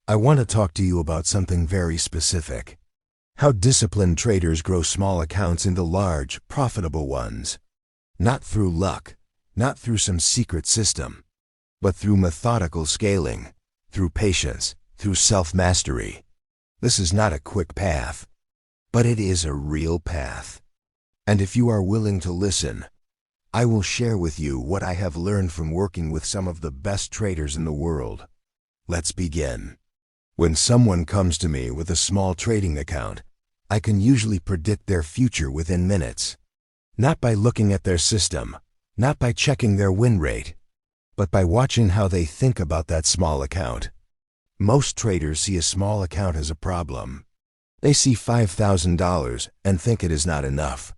I want to talk to you about something very specific. How disciplined traders grow small accounts into large, profitable ones. Not through luck, not through some secret system, but through methodical scaling, through patience, through self-mastery. This is not a quick path, but it is a real path. And if you are willing to listen, I will share with you what I have learned from working with some of the best traders in the world. Let's begin. When someone comes to me with a small trading account, I can usually predict their future within minutes. Not by looking at their system, not by checking their win rate, but by watching how they think about that small account. Most traders see a small account as a problem. They see $5,000 and think it is not enough.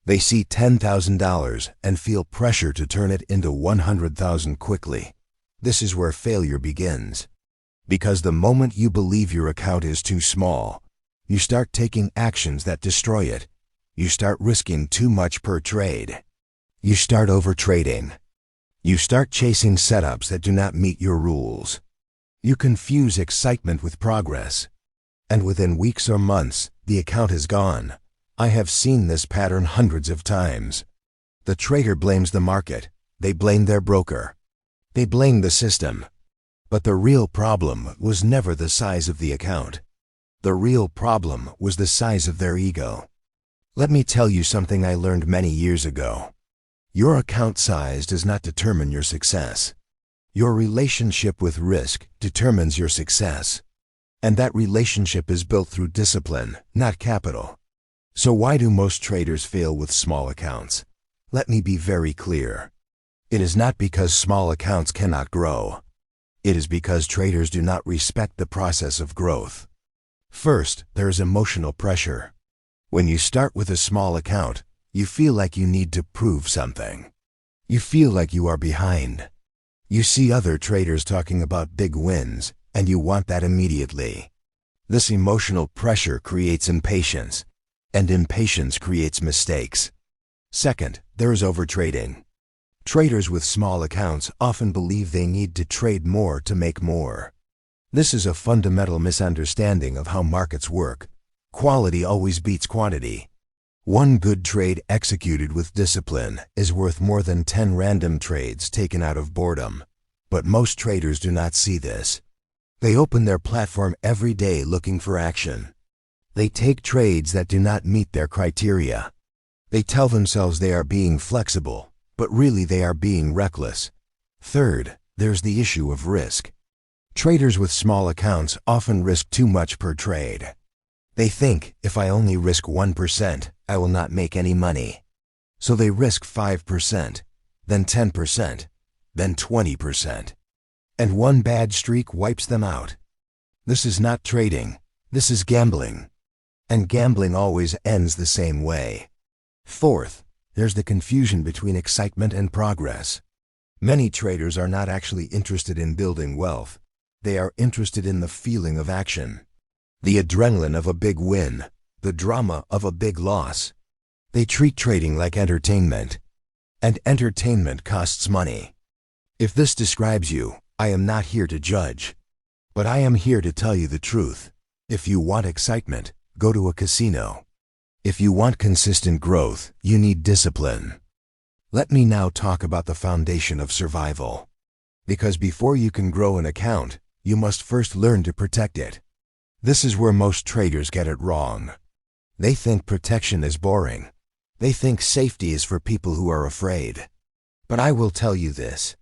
They see $10,000 and feel pressure to turn it into $100,000 quickly. This is where failure begins. Because the moment you believe your account is too small, you start taking actions that destroy it. You start risking too much per trade. You start overtrading. You start chasing setups that do not meet your rules. You confuse excitement with progress. And within weeks or months, the account is gone. I have seen this pattern hundreds of times. The trader blames the market. They blame their broker. They blame the system. But the real problem was never the size of the account. The real problem was the size of their ego. Let me tell you something I learned many years ago. Your account size does not determine your success. Your relationship with risk determines your success. And that relationship is built through discipline, not capital. So why do most traders fail with small accounts? Let me be very clear. It is not because small accounts cannot grow. It is because traders do not respect the process of growth. First, there is emotional pressure. When you start with a small account, you feel like you need to prove something. You feel like you are behind. You see other traders talking about big wins, and you want that immediately. This emotional pressure creates impatience, and impatience creates mistakes. Second, there is overtrading. Traders with small accounts often believe they need to trade more to make more. This is a fundamental misunderstanding of how markets work. Quality always beats quantity. One good trade executed with discipline is worth more than 10 random trades taken out of boredom. But most traders do not see this. They open their platform every day looking for action. They take trades that do not meet their criteria. They tell themselves they are being flexible, but really they are being reckless. Third, there's the issue of risk. Traders with small accounts often risk too much per trade. They think, if I only risk 1%, I will not make any money. So they risk 5%, then 10%, then 20%. And one bad streak wipes them out. This is not trading. This is gambling. And gambling always ends the same way. Fourth, there's the confusion between excitement and progress. Many traders are not actually interested in building wealth. They are interested in the feeling of action, the adrenaline of a big win, the drama of a big loss. They treat trading like entertainment, and entertainment costs money. If this describes you, I am not here to judge, but I am here to tell you the truth. If you want excitement, go to a casino. If you want consistent growth, you need discipline. Let me now talk about the foundation of survival. Because before you can grow an account, you must first learn to protect it. This is where most traders get it wrong. They think protection is boring. They think safety is for people who are afraid. But I will tell you this.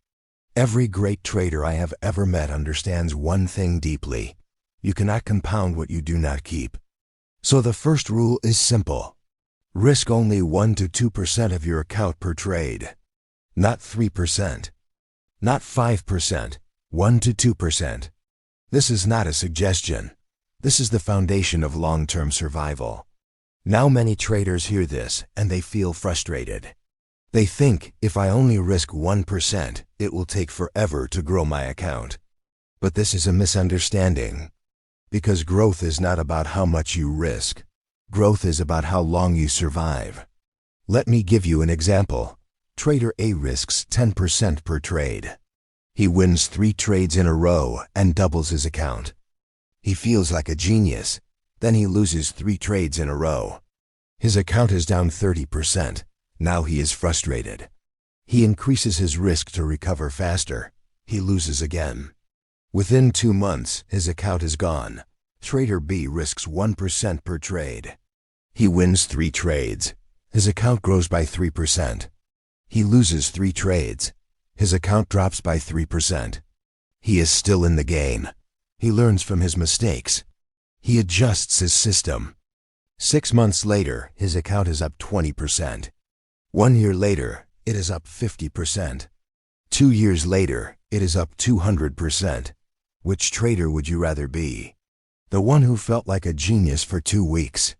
Every great trader I have ever met understands one thing deeply. You cannot compound what you do not keep. So the first rule is simple. Risk only 1 to 2% of your account per trade. Not 3%. Not 5%. 1 to 2%. This is not a suggestion. This is the foundation of long-term survival. Now many traders hear this and they feel frustrated. They think, if I only risk 1%, it will take forever to grow my account. But this is a misunderstanding. Because growth is not about how much you risk. Growth is about how long you survive. Let me give you an example. Trader A risks 10% per trade. He wins 3 trades in a row and doubles his account. He feels like a genius. Then he loses 3 trades in a row. His account is down 30%. Now he is frustrated. He increases his risk to recover faster. He loses again. Within 2 months, his account is gone. Trader B risks 1% per trade. He wins 3 trades. His account grows by 3%. He loses 3 trades. His account drops by 3%. He is still in the game. He learns from his mistakes. He adjusts his system. 6 months later, his account is up 20%. 1 year later, it is up 50%. 2 years later, it is up 200%. Which trader would you rather be? The one who felt like a genius for 2 weeks?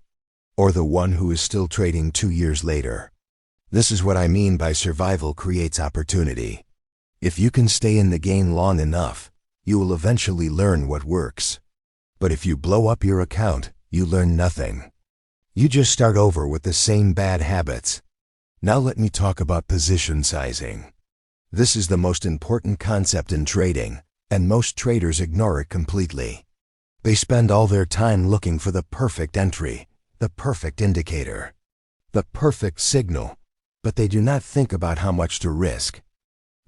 Or the one who is still trading 2 years later? This is what I mean by survival creates opportunity. If you can stay in the game long enough, you will eventually learn what works. But if you blow up your account, you learn nothing. You just start over with the same bad habits. Now let me talk about position sizing. This is the most important concept in trading, and most traders ignore it completely. They spend all their time looking for the perfect entry, the perfect indicator, the perfect signal, but they do not think about how much to risk.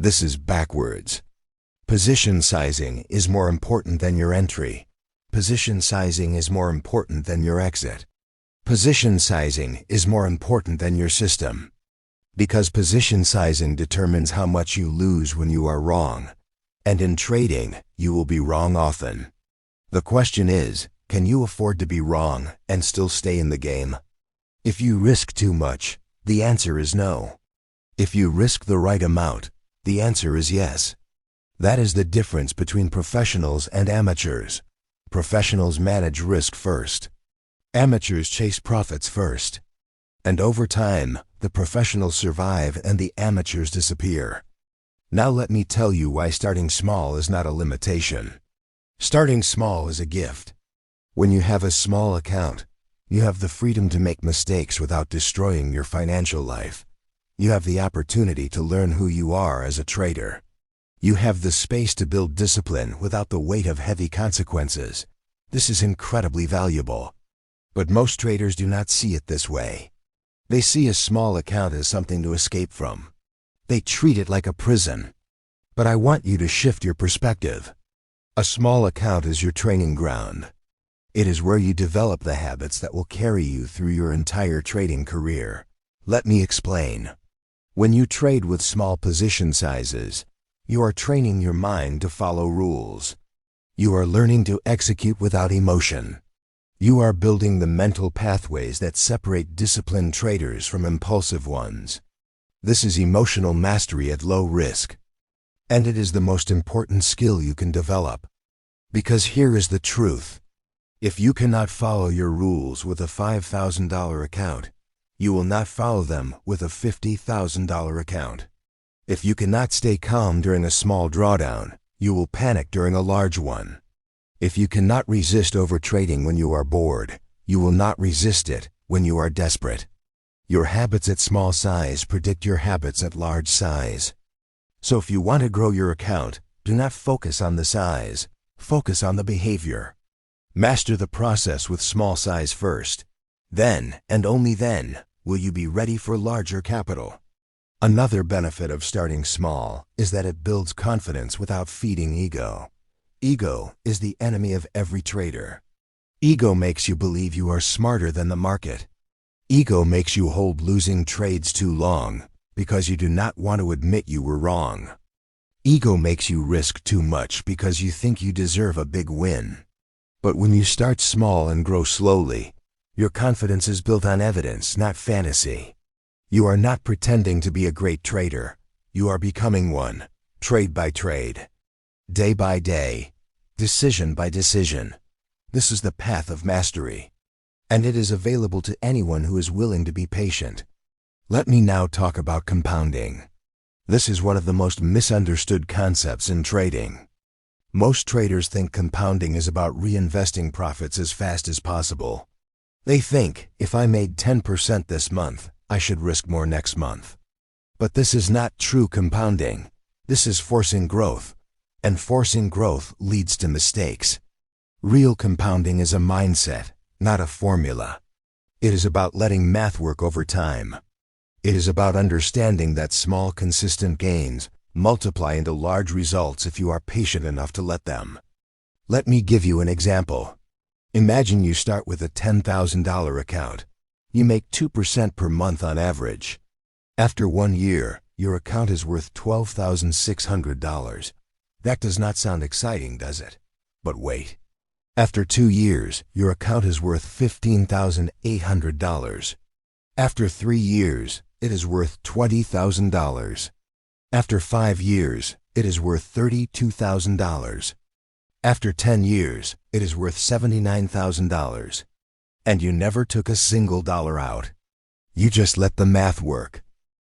This is backwards. Position sizing is more important than your entry. Position sizing is more important than your exit. Position sizing is more important than your system. Because position sizing determines how much you lose when you are wrong. And in trading, you will be wrong often. The question is, can you afford to be wrong and still stay in the game? If you risk too much, the answer is no. If you risk the right amount, the answer is yes. That is the difference between professionals and amateurs. Professionals manage risk first. Amateurs chase profits first. And over time, the professionals survive and the amateurs disappear. Now let me tell you why starting small is not a limitation. Starting small is a gift. When you have a small account, you have the freedom to make mistakes without destroying your financial life. You have the opportunity to learn who you are as a trader. You have the space to build discipline without the weight of heavy consequences. This is incredibly valuable. But most traders do not see it this way. They see a small account as something to escape from. They treat it like a prison. But I want you to shift your perspective. A small account is your training ground. It is where you develop the habits that will carry you through your entire trading career. Let me explain. When you trade with small position sizes, you are training your mind to follow rules. You are learning to execute without emotion. You are building the mental pathways that separate disciplined traders from impulsive ones. This is emotional mastery at low risk. And it is the most important skill you can develop. Because here is the truth. If you cannot follow your rules with a $5,000 account, you will not follow them with a $50,000 account. If you cannot stay calm during a small drawdown, you will panic during a large one. If you cannot resist overtrading when you are bored, you will not resist it when you are desperate. Your habits at small size predict your habits at large size. So if you want to grow your account, do not focus on the size, focus on the behavior. Master the process with small size first. Then, and only then, will you be ready for larger capital. Another benefit of starting small is that it builds confidence without feeding ego. Ego is the enemy of every trader. Ego makes you believe you are smarter than the market. Ego makes you hold losing trades too long because you do not want to admit you were wrong. Ego makes you risk too much because you think you deserve a big win. But when you start small and grow slowly, your confidence is built on evidence, not fantasy. You are not pretending to be a great trader. You are becoming one, trade by trade, day by day, decision by decision. This is the path of mastery, and it is available to anyone who is willing to be patient. Let me now talk about compounding. This is one of the most misunderstood concepts in trading. Most traders think compounding is about reinvesting profits as fast as possible. They think, if I made 10% this month, I should risk more next month. But this is not true compounding. This is forcing growth, And forcing growth leads to mistakes. Real compounding is a mindset, not a formula. It is about letting math work over time. It is about understanding that small, consistent gains multiply into large results if you are patient enough to let them. Let me give you an example. Imagine you start with a $10,000 account. You make 2% per month on average. After 1 year, your account is worth $12,600. That does not sound exciting, does it? But wait. After 2 years, your account is worth $15,800. After 3 years, it is worth $20,000. After 5 years, it is worth $32,000. After 10 years, it is worth $79,000. And you never took a single dollar out. You just let the math work.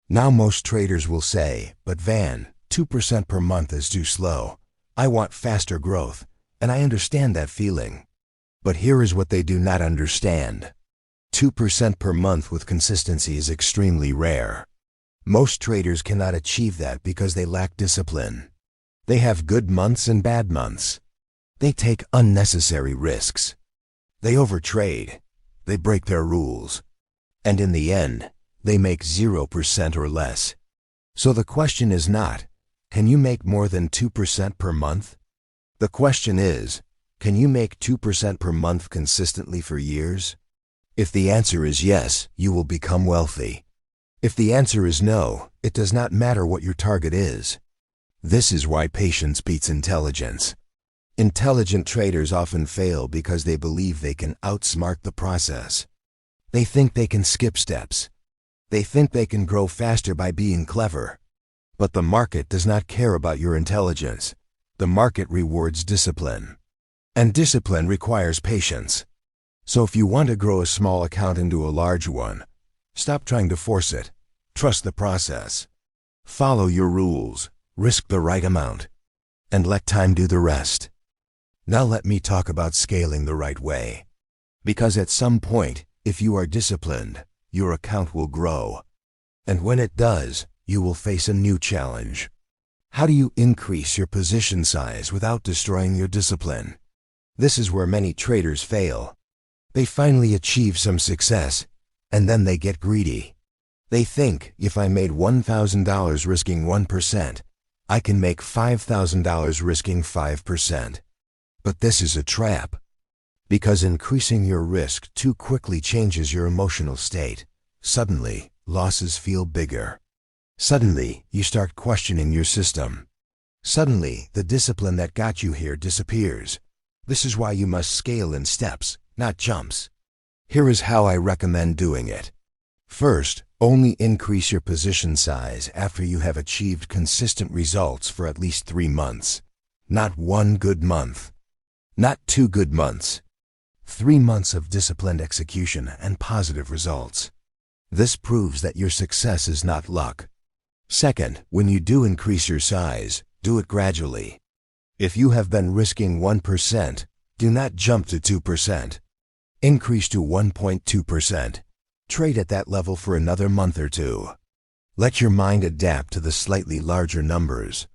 Now most traders will say, "But Van, 2% per month is too slow. I want faster growth." And I understand that feeling. But here is what they do not understand. 2% per month with consistency is extremely rare. Most traders cannot achieve that because they lack discipline. They have good months and bad months. They take unnecessary risks. They overtrade. They break their rules. And in the end, they make 0% or less. So the question is not, can you make more than 2% per month? The question is, can you make 2% per month consistently for years? If the answer is yes, you will become wealthy. If the answer is no, it does not matter what your target is. This is why patience beats intelligence. Intelligent traders often fail because they believe they can outsmart the process. They think they can skip steps. They think they can grow faster by being clever. But the market does not care about your intelligence. The market rewards discipline. And discipline requires patience. So if you want to grow a small account into a large one, stop trying to force it. Trust the process. Follow your rules, risk the right amount, and let time do the rest. Now let me talk about scaling the right way. Because at some point, if you are disciplined, your account will grow. And when it does, you will face a new challenge. How do you increase your position size without destroying your discipline? This is where many traders fail. They finally achieve some success, and then they get greedy. They think, if I made $1,000 risking 1%, I can make $5,000 risking 5%. But this is a trap. Because increasing your risk too quickly changes your emotional state. Suddenly, losses feel bigger. Suddenly, you start questioning your system. Suddenly, the discipline that got you here disappears. This is why you must scale in steps, not jumps. Here is how I recommend doing it. First, only increase your position size after you have achieved consistent results for at least 3 months. Not 1 good month. Not 2 good months. 3 months of disciplined execution and positive results. This proves that your success is not luck. Second, when you do increase your size, do it gradually. If you have been risking 1%, do not jump to 2%. Increase to 1.2%. Trade at that level for another month or 2. Let your mind adapt to the slightly larger numbers.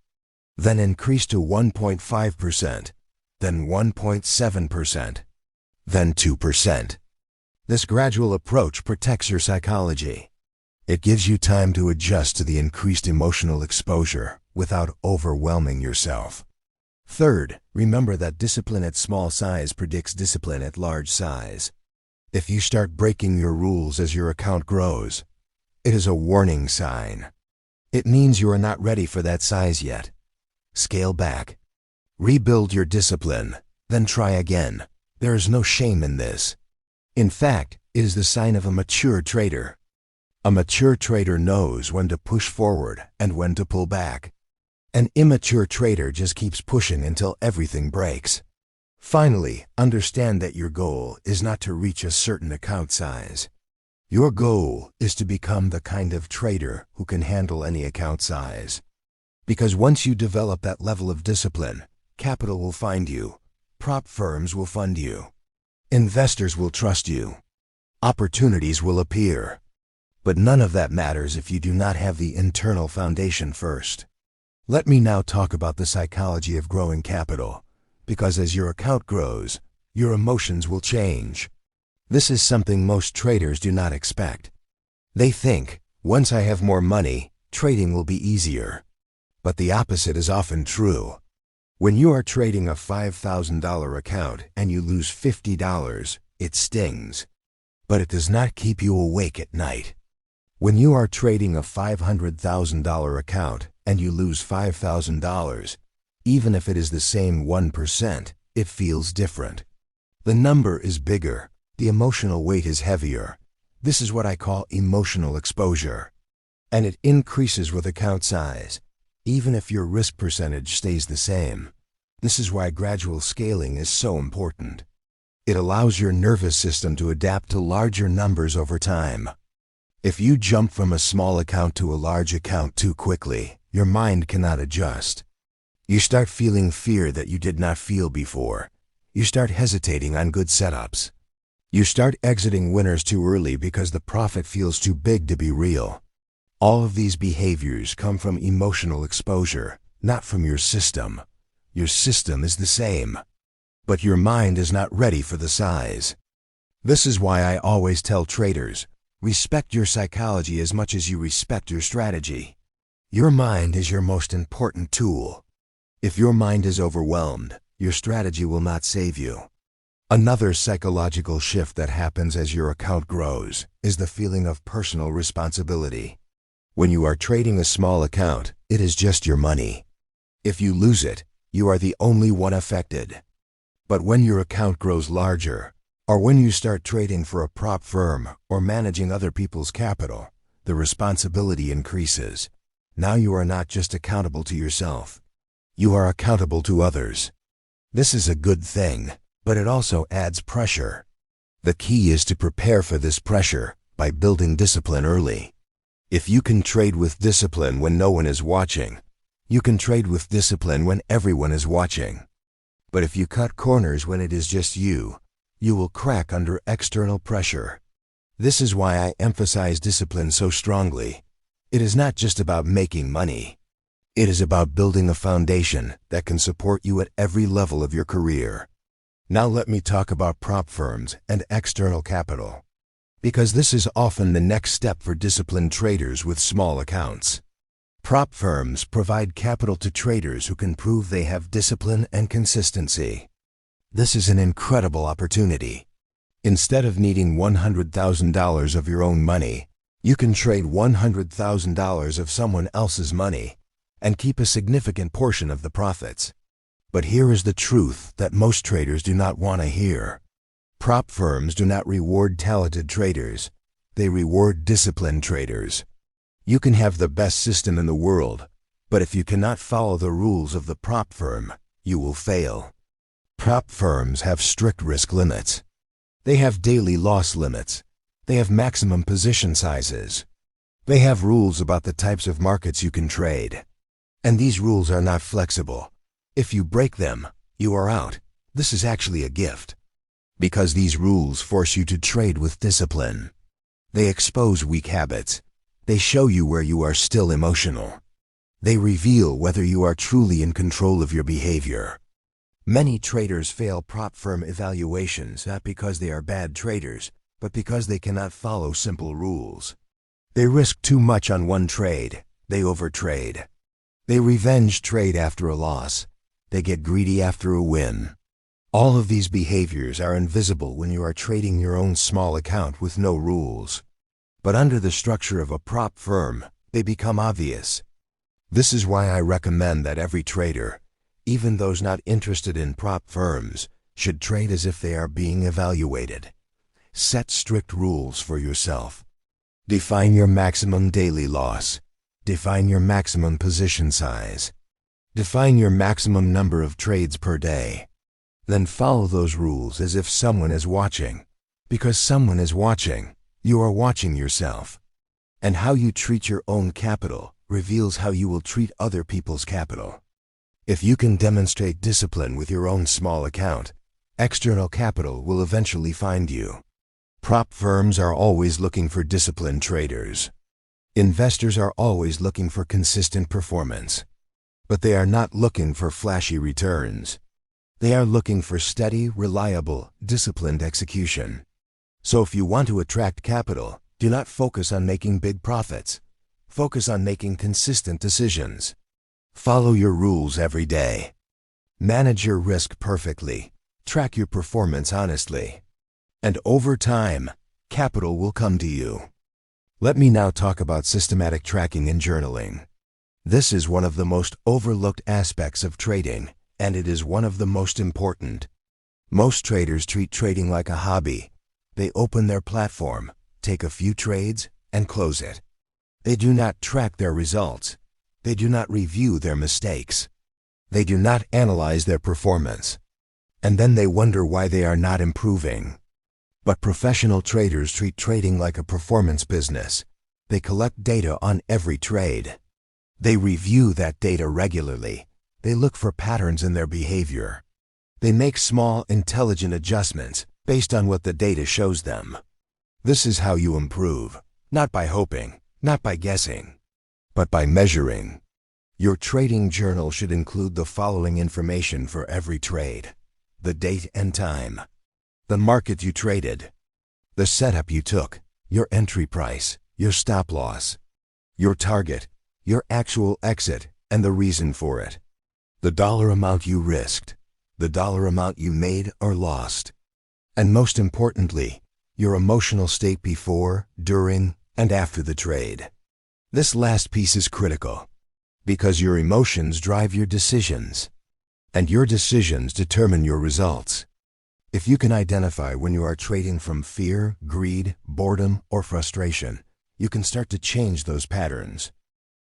Then increase to 1.5%, then 1.7%, then 2%. This gradual approach protects your psychology. It gives you time to adjust to the increased emotional exposure without overwhelming yourself. Third, remember that discipline at small size predicts discipline at large size. If you start breaking your rules as your account grows, it is a warning sign. It means you are not ready for that size yet. Scale back. Rebuild your discipline, then try again. There is no shame in this. In fact, it is the sign of a mature trader. A mature trader knows when to push forward and when to pull back. An immature trader just keeps pushing until everything breaks. Finally, understand that your goal is not to reach a certain account size. Your goal is to become the kind of trader who can handle any account size. Because once you develop that level of discipline, capital will find you, prop firms will fund you, investors will trust you, opportunities will appear. But none of that matters if you do not have the internal foundation first. Let me now talk about the psychology of growing capital, because as your account grows, your emotions will change. This is something most traders do not expect. They think, once I have more money, trading will be easier. But the opposite is often true. When you are trading a $5,000 account and you lose $50, it stings. But it does not keep you awake at night. When you are trading a $500,000 account and you lose $5,000, even if it is the same 1%, it feels different. The number is bigger. The emotional weight is heavier. This is what I call emotional exposure. And it increases with account size, even if your risk percentage stays the same. This is why gradual scaling is so important. It allows your nervous system to adapt to larger numbers over time. If you jump from a small account to a large account too quickly, your mind cannot adjust. You start feeling fear that you did not feel before. You start hesitating on good setups. You start exiting winners too early because the profit feels too big to be real. All of these behaviors come from emotional exposure, not from your system. Your system is the same, but your mind is not ready for the size. This is why I always tell traders, respect your psychology as much as you respect your strategy. Your mind is your most important tool. If your mind is overwhelmed, your strategy will not save you. Another psychological shift that happens as your account grows is the feeling of personal responsibility. When you are trading a small account, it is just your money. If you lose it, you are the only one affected. But when your account grows larger, or when you start trading for a prop firm or managing other people's capital, the responsibility increases. Now you are not just accountable to yourself. You are accountable to others. This is a good thing, but it also adds pressure. The key is to prepare for this pressure by building discipline early. If you can trade with discipline when no one is watching, you can trade with discipline when everyone is watching. But if you cut corners when it is just you will crack under external pressure. This is why I emphasize discipline so strongly. It is not just about making money. It is about building a foundation that can support you at every level of your career. Now let me talk about prop firms and external capital, because this is often the next step for disciplined traders with small accounts. Prop firms provide capital to traders who can prove they have discipline and consistency. This is an incredible opportunity. Instead of needing $100,000 of your own money, you can trade $100,000 of someone else's money and keep a significant portion of the profits. But here is the truth that most traders do not want to hear. Prop firms do not reward talented traders. They reward disciplined traders. You can have the best system in the world, but if you cannot follow the rules of the prop firm, you will fail. Prop firms have strict risk limits. They have daily loss limits. They have maximum position sizes. They have rules about the types of markets you can trade. And these rules are not flexible. If you break them, you are out. This is actually a gift. Because these rules force you to trade with discipline. They expose weak habits. They show you where you are still emotional. They reveal whether you are truly in control of your behavior. Many traders fail prop firm evaluations not because they are bad traders, but because they cannot follow simple rules. They risk too much on one trade. They overtrade. They revenge trade after a loss. They get greedy after a win. All of these behaviors are invisible when you are trading your own small account with no rules. But under the structure of a prop firm, they become obvious. This is why I recommend that every trader, even those not interested in prop firms, should trade as if they are being evaluated. Set strict rules for yourself. Define your maximum daily loss. Define your maximum position size. Define your maximum number of trades per day. Then follow those rules as if someone is watching. Because someone is watching, you are watching yourself. And how you treat your own capital reveals how you will treat other people's capital. If you can demonstrate discipline with your own small account, external capital will eventually find you. Prop firms are always looking for disciplined traders. Investors are always looking for consistent performance. But they are not looking for flashy returns. They are looking for steady, reliable, disciplined execution. So if you want to attract capital, do not focus on making big profits. Focus on making consistent decisions. Follow your rules every day. Manage your risk perfectly. Track your performance honestly. And over time, capital will come to you. Let me now talk about systematic tracking and journaling. This is one of the most overlooked aspects of trading, and it is one of the most important. Most traders treat trading like a hobby. They open their platform, take a few trades, and close it. They do not track their results. They do not review their mistakes. They do not analyze their performance. And then they wonder why they are not improving. But professional traders treat trading like a performance business. They collect data on every trade. They review that data regularly. They look for patterns in their behavior. They make small, intelligent adjustments based on what the data shows them. This is how you improve, not by hoping, not by guessing, but by measuring. Your trading journal should include the following information for every trade: the date and time, the market you traded, the setup you took, your entry price, your stop loss, your target, your actual exit, and the reason for it, the dollar amount you risked, the dollar amount you made or lost, and most importantly, your emotional state before, during, and after the trade. This last piece is critical, because your emotions drive your decisions, and your decisions determine your results. If you can identify when you are trading from fear, greed, boredom, or frustration, you can start to change those patterns.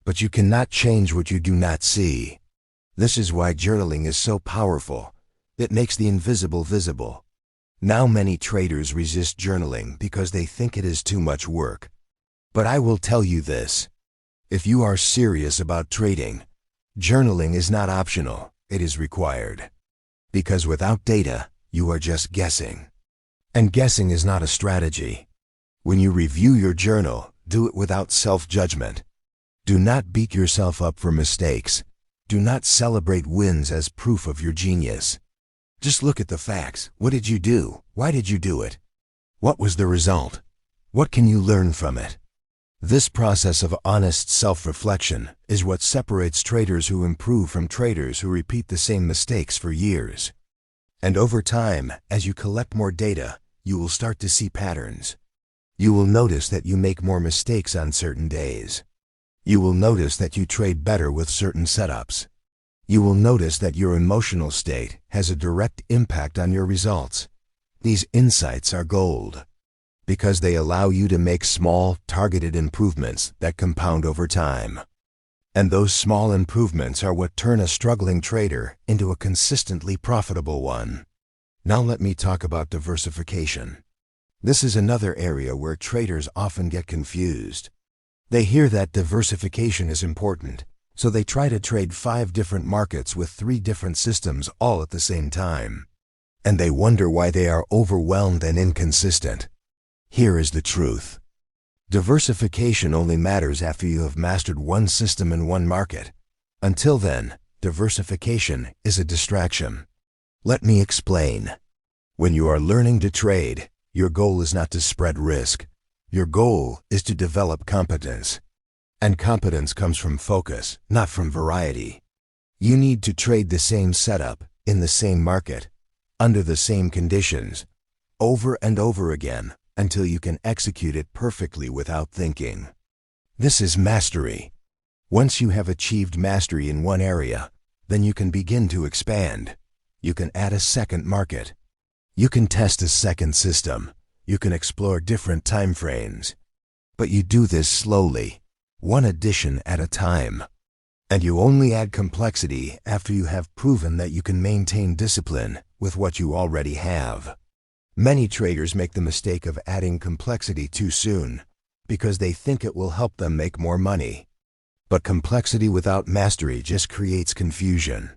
But you cannot change what you do not see. This is why journaling is so powerful. It makes the invisible visible. Now many traders resist journaling because they think it is too much work. But I will tell you this. If you are serious about trading, journaling is not optional, it is required. Because without data, you are just guessing. And guessing is not a strategy. When you review your journal, do it without self-judgment. Do not beat yourself up for mistakes. Do not celebrate wins as proof of your genius. Just look at the facts. What did you do? Why did you do it? What was the result? What can you learn from it? This process of honest self-reflection is what separates traders who improve from traders who repeat the same mistakes for years. And over time, as you collect more data, you will start to see patterns. You will notice that you make more mistakes on certain days. You will notice that you trade better with certain setups. You will notice that your emotional state has a direct impact on your results. These insights are gold, because they allow you to make small, targeted improvements that compound over time. And those small improvements are what turn a struggling trader into a consistently profitable one. Now let me talk about diversification. This is another area where traders often get confused. They hear that diversification is important, so they try to trade 5 different markets with 3 different systems all at the same time. And they wonder why they are overwhelmed and inconsistent. Here is the truth. Diversification only matters after you have mastered one system in one market. Until then, diversification is a distraction. Let me explain. When you are learning to trade, your goal is not to spread risk. Your goal is to develop competence. And competence comes from focus, not from variety. You need to trade the same setup, in the same market, under the same conditions, over and over again, until you can execute it perfectly without thinking. This is mastery. Once you have achieved mastery in one area, then you can begin to expand. You can add a second market. You can test a second system. You can explore different time frames. But you do this slowly, one addition at a time. And you only add complexity after you have proven that you can maintain discipline with what you already have. Many traders make the mistake of adding complexity too soon because they think it will help them make more money. But complexity without mastery just creates confusion.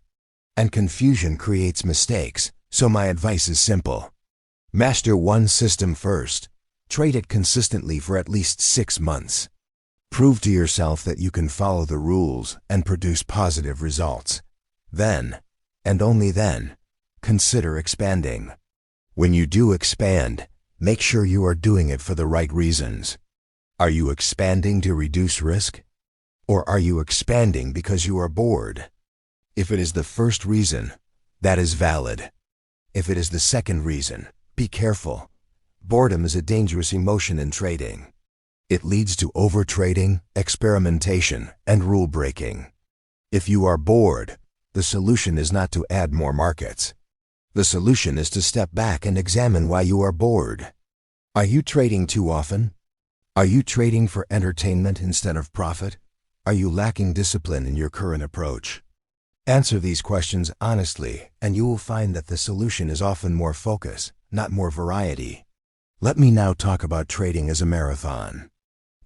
And confusion creates mistakes, so my advice is simple. Master one system first. Trade it consistently for at least 6 months. Prove to yourself that you can follow the rules and produce positive results. Then, and only then, consider expanding. When you do expand, make sure you are doing it for the right reasons. Are you expanding to reduce risk? Or are you expanding because you are bored? If it is the first reason, that is valid. If it is the second reason, be careful. Boredom is a dangerous emotion in trading. It leads to overtrading, experimentation, and rule breaking. If you are bored, the solution is not to add more markets. The solution is to step back and examine why you are bored. Are you trading too often? Are you trading for entertainment instead of profit? Are you lacking discipline in your current approach? Answer these questions honestly, and you will find that the solution is often more focus, not more variety. Let me now talk about trading as a marathon,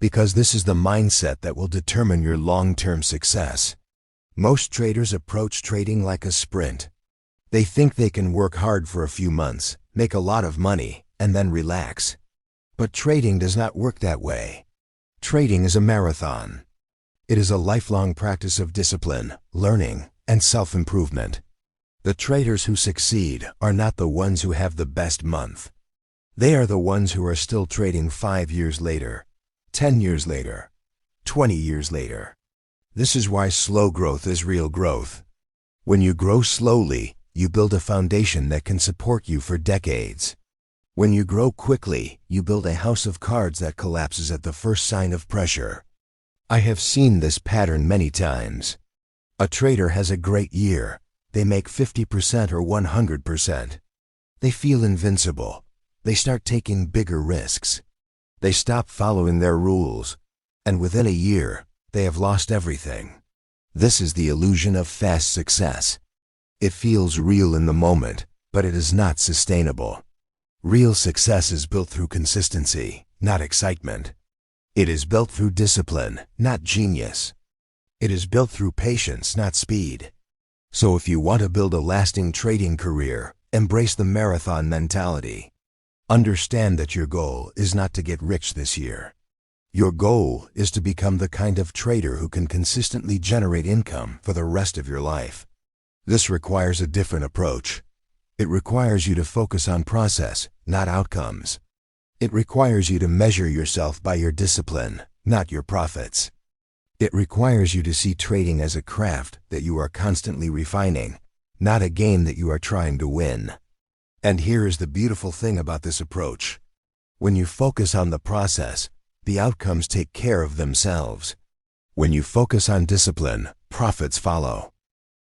because this is the mindset that will determine your long-term success. Most traders approach trading like a sprint. They think they can work hard for a few months, make a lot of money, and then relax. But trading does not work that way. Trading is a marathon. It is a lifelong practice of discipline, learning, and self-improvement. The traders who succeed are not the ones who have the best month. They are the ones who are still trading 5 years later, 10 years later, 20 years later. This is why slow growth is real growth. When you grow slowly, you build a foundation that can support you for decades. When you grow quickly, you build a house of cards that collapses at the first sign of pressure. I have seen this pattern many times. A trader has a great year. They make 50% or 100%. They feel invincible. They start taking bigger risks. They stop following their rules, and within a year, they have lost everything. This is the illusion of fast success. It feels real in the moment, but it is not sustainable. Real success is built through consistency, not excitement. It is built through discipline, not genius. It is built through patience, not speed. So if you want to build a lasting trading career, embrace the marathon mentality. Understand that your goal is not to get rich this year. Your goal is to become the kind of trader who can consistently generate income for the rest of your life. This requires a different approach. It requires you to focus on process, not outcomes. It requires you to measure yourself by your discipline, not your profits. It requires you to see trading as a craft that you are constantly refining, not a game that you are trying to win. And here is the beautiful thing about this approach. When you focus on the process, the outcomes take care of themselves. When you focus on discipline, profits follow.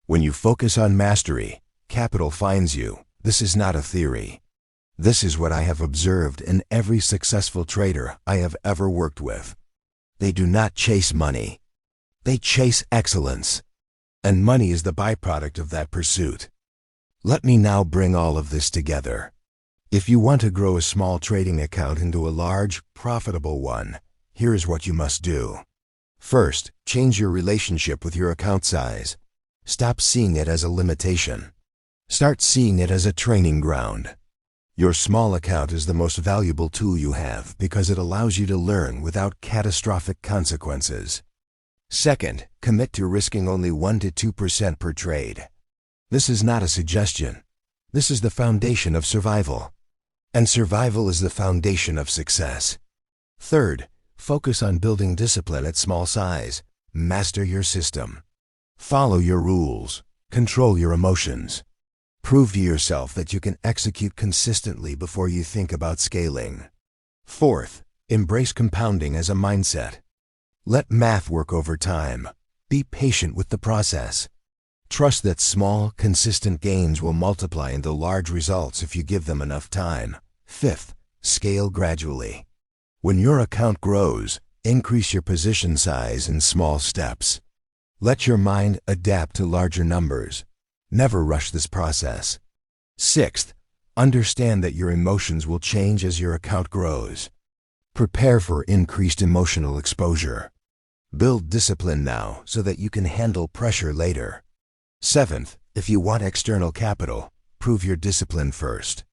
When you focus on mastery, capital finds you. This is not a theory. This is what I have observed in every successful trader I have ever worked with. They do not chase money. They chase excellence. And money is the byproduct of that pursuit. Let me now bring all of this together. If you want to grow a small trading account into a large, profitable one, here is what you must do. First, change your relationship with your account size. Stop seeing it as a limitation. Start seeing it as a training ground. Your small account is the most valuable tool you have because it allows you to learn without catastrophic consequences. Second, commit to risking only 1 to 2% per trade. This is not a suggestion. This is the foundation of survival. And survival is the foundation of success. Third, focus on building discipline at small size. Master your system. Follow your rules. Control your emotions. Prove to yourself that you can execute consistently before you think about scaling. Fourth, embrace compounding as a mindset. Let math work over time. Be patient with the process. Trust that small, consistent gains will multiply into large results if you give them enough time. Fifth, scale gradually. When your account grows, increase your position size in small steps. Let your mind adapt to larger numbers. Never rush this process. Sixth, understand that your emotions will change as your account grows. Prepare for increased emotional exposure. Build discipline now so that you can handle pressure later. Seventh, if you want external capital, prove your discipline first.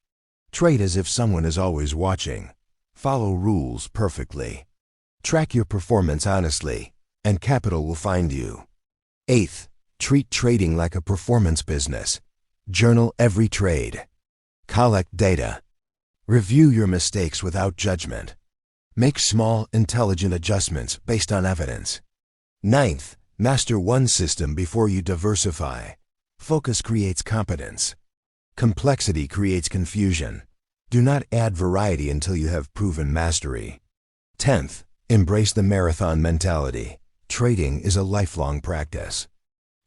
Trade as if someone is always watching. Follow rules perfectly. Track your performance honestly, and capital will find you. 8th, treat trading like a performance business. Journal every trade. Collect data. Review your mistakes without judgment. Make small, intelligent adjustments based on evidence. 9th, master one system before you diversify. Focus creates competence. Complexity creates confusion. Do not add variety until you have proven mastery. 10th, embrace the marathon mentality. Trading is a lifelong practice.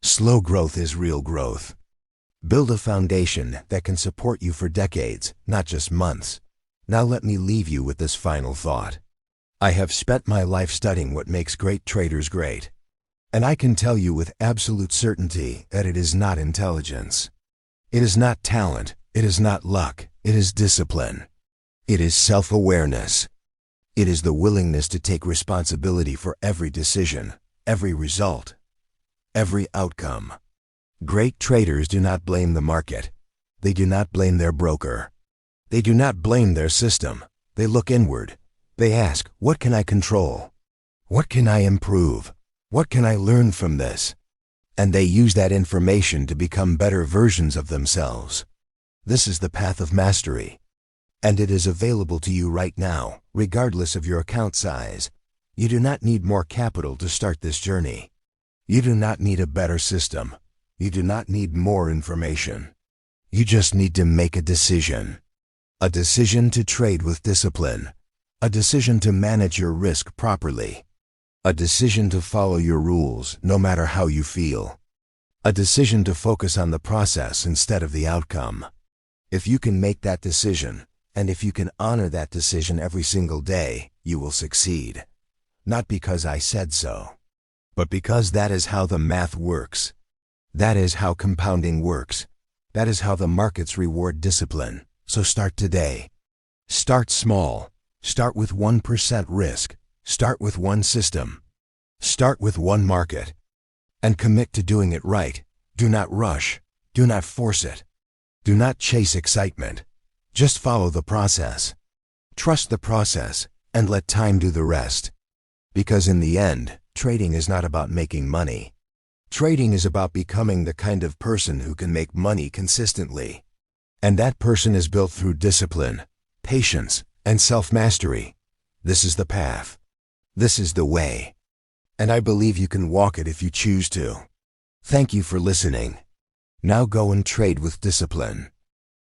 Slow growth is real growth. Build a foundation that can support you for decades, not just months. Now let me leave you with this final thought. I have spent my life studying what makes great traders great. And I can tell you with absolute certainty that it is not intelligence. It is not talent. It is not luck. It is discipline. It is self-awareness. It is the willingness to take responsibility for every decision, every result, every outcome. Great traders do not blame the market. They do not blame their broker. They do not blame their system. They look inward. They ask, what can I control? What can I improve? What can I learn from this? And they use that information to become better versions of themselves. This is the path of mastery. And it is available to you right now, regardless of your account size. You do not need more capital to start this journey. You do not need a better system. You do not need more information. You just need to make a decision. A decision to trade with discipline. A decision to manage your risk properly. A decision to follow your rules no matter how you feel. A decision to focus on the process instead of the outcome. If you can make that decision, and if you can honor that decision every single day, you will succeed. Not because I said so, but because that is how the math works. That is how compounding works. That is how the markets reward discipline. So start today. Start small. Start with 1% risk. Start with one system. Start with one market. And commit to doing it right. Do not rush. Do not force it. Do not chase excitement. Just follow the process. Trust the process and let time do the rest. Because in the end, trading is not about making money. Trading is about becoming the kind of person who can make money consistently. And that person is built through discipline, patience, and self-mastery. This is the path. This is the way. And I believe you can walk it if you choose to. Thank you for listening. Now go and trade with discipline.